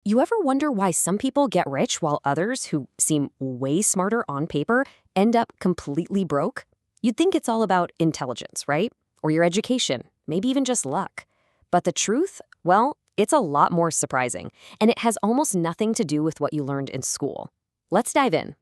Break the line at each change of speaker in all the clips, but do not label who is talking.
You ever wonder why some people get rich while others, who seem way smarter on paper, end up completely broke? You'd think it's all about intelligence, right? Or your education, maybe even just luck. But the truth? Well, it's a lot more surprising, and it has almost nothing to do with what you learned in school. Let's dive in.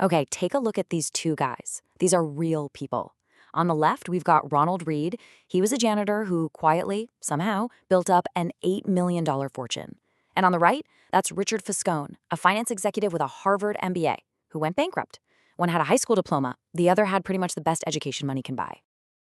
Okay, take a look at these two guys. These are real people. On the left, we've got Ronald Reed. He was a janitor who quietly, somehow, built up an $8 million fortune. And on the right, that's Richard Foscone, a finance executive with a Harvard MBA, who went bankrupt. One had a high school diploma, the other had pretty much the best education money can buy.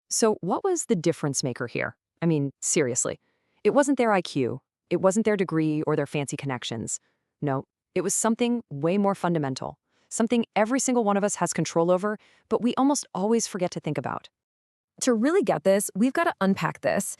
So what was the difference maker here? I mean, seriously. It wasn't their IQ. It wasn't their degree or their fancy connections. No, it was something way more fundamental. Something every single one of us has control over, but we almost always forget to think about.
To really get this, we've got to unpack this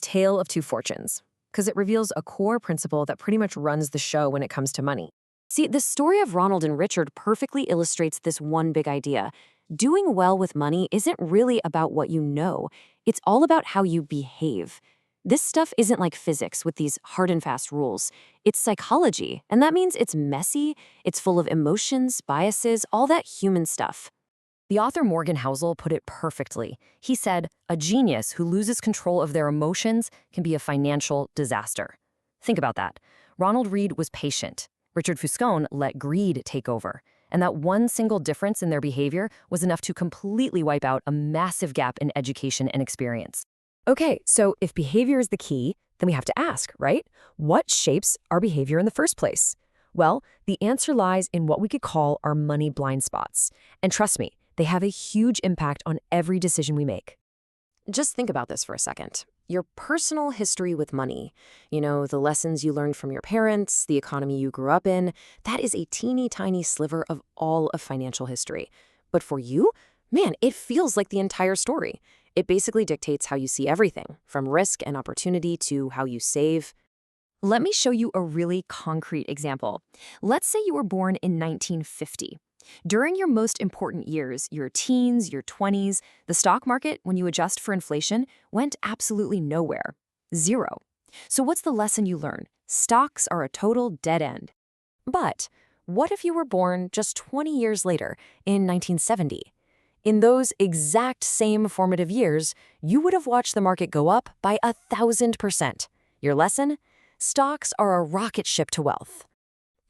tale of two fortunes, because it reveals a core principle that pretty much runs the show when it comes to money. See, the story of Ronald and Richard perfectly illustrates this one big idea. Doing well with money isn't really about what you know. It's all about how you behave. This stuff isn't like physics with these hard and fast rules. It's psychology, and that means it's messy, it's full of emotions, biases, all that human stuff. The author Morgan Housel put it perfectly. He said, "A genius who loses control of their emotions can be a financial disaster." Think about that. Ronald Reed was patient. Richard Foscone let greed take over. And that one single difference in their behavior was enough to completely wipe out a massive gap in education and experience. Okay, so if behavior is the key, then we have to ask, right? What shapes our behavior in the first place? Well, the answer lies in what we could call our money blind spots. And trust me, they have a huge impact on every decision we make. Just think about this for a second. Your personal history with money, the lessons you learned from your parents, the economy you grew up in, that is a teeny tiny sliver of all of financial history. But for you, man, it feels like the entire story. It basically dictates how you see everything, from risk and opportunity to how you save. Let me show you a really concrete example. Let's say you were born in 1950. During your most important years, your teens, your 20s, the stock market, when you adjust for inflation, went absolutely nowhere. Zero. So what's the lesson you learn? Stocks are a total dead end. But what if you were born just 20 years later, in 1970? In those exact same formative years, you would have watched the market go up by 1,000%. Your lesson? Stocks are a rocket ship to wealth.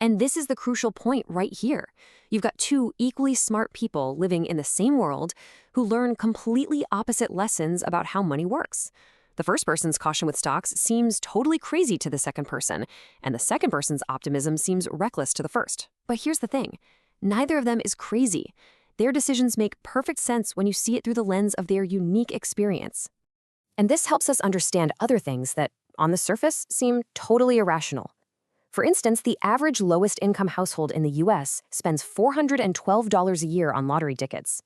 And this is the crucial point right here. You've got two equally smart people living in the same world who learn completely opposite lessons about how money works. The first person's caution with stocks seems totally crazy to the second person, and the second person's optimism seems reckless to the first. But here's the thing. Neither of them is crazy. Their decisions make perfect sense when you see it through the lens of their unique experience. And this helps us understand other things that, on the surface, seem totally irrational. For instance, the average lowest income household in the US spends $412 a year on lottery tickets.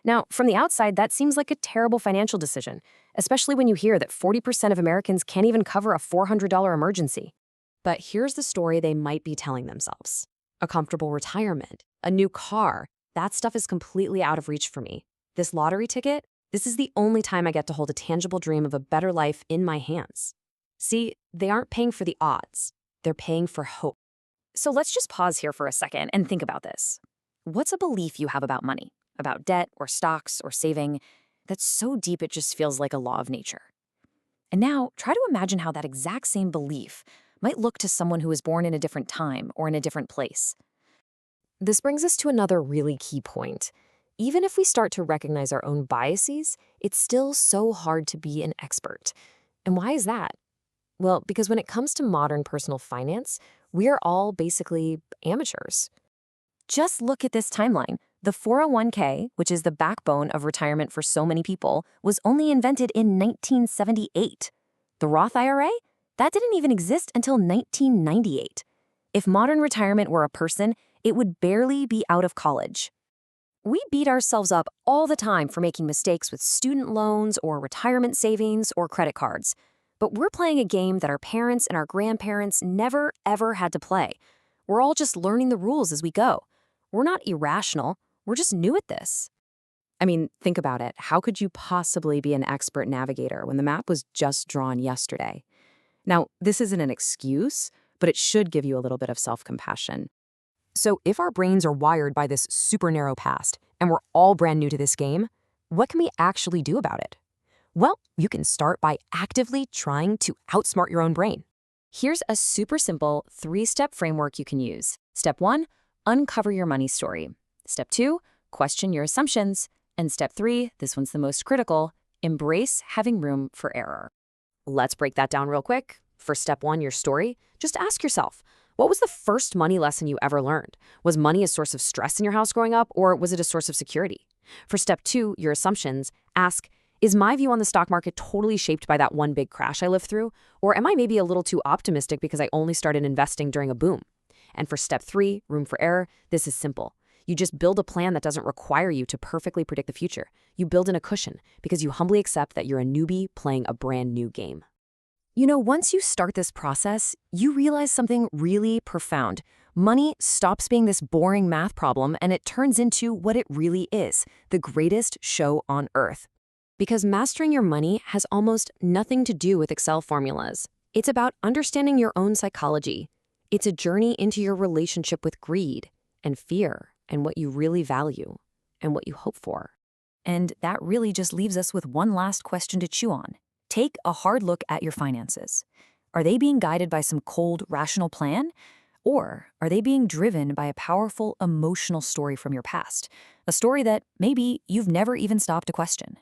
Now, from the outside, that seems like a terrible financial decision, especially when you hear that 40% of Americans can't even cover a $400 emergency. But here's the story they might be telling themselves. A comfortable retirement, a new car, that stuff is completely out of reach for me. This lottery ticket, this is the only time I get to hold a tangible dream of a better life in my hands. See, they aren't paying for the odds. They're paying for hope. So let's just pause here for a second and think about this. What's a belief you have about money, about debt or stocks or saving, that's so deep it just feels like a law of nature? And now try to imagine how that exact same belief might look to someone who was born in a different time or in a different place. This brings us to another really key point. Even if we start to recognize our own biases, it's still so hard to be an expert. And why is that? Well, because when it comes to modern personal finance, we are all basically amateurs. Just look at this timeline. The 401k, which is the backbone of retirement for so many people, was only invented in 1978. The Roth IRA? That didn't even exist until 1998. If modern retirement were a person, it would barely be out of college. We beat ourselves up all the time for making mistakes with student loans or retirement savings or credit cards. But we're playing a game that our parents and our grandparents never, ever had to play. We're all just learning the rules as we go. We're not irrational. We're just new at this. I mean, think about it. How could you possibly be an expert navigator when the map was just drawn yesterday? Now, this isn't an excuse,
but it should give you a little bit of self-compassion. So if our brains are wired by this super narrow past, and we're all brand new to this game, what can we actually do about it? Well, you can start by actively trying to outsmart your own brain.
Here's a super simple 3-step framework you can use. Step 1, uncover your money story. Step 2, question your assumptions. And step 3, this one's the most critical, embrace having room for error.
Let's break that down real quick. For step 1, your story, just ask yourself, what was the first money lesson you ever learned? Was money a source of stress in your house growing up, or was it a source of security? For step 2, your assumptions, ask, is my view on the stock market totally shaped by that one big crash I lived through? Or am I maybe a little too optimistic because I only started investing during a boom? And for step 3, room for error, this is simple. You just build a plan that doesn't require you to perfectly predict the future. You build in a cushion because you humbly accept that you're a newbie playing a brand new game. You know, once you start this process, you realize something really profound. Money stops being this boring math problem and it turns into what it really is, the greatest show on earth. Because mastering your money has almost nothing to do with Excel formulas. It's about understanding your own psychology. It's a journey into your relationship with greed and fear and what you really value and what you hope for.
And that really just leaves us with one last question to chew on. Take a hard look at your finances. Are they being guided by some cold, rational plan? Or are they being driven by a powerful, emotional story from your past? A story that maybe you've never even stopped to question.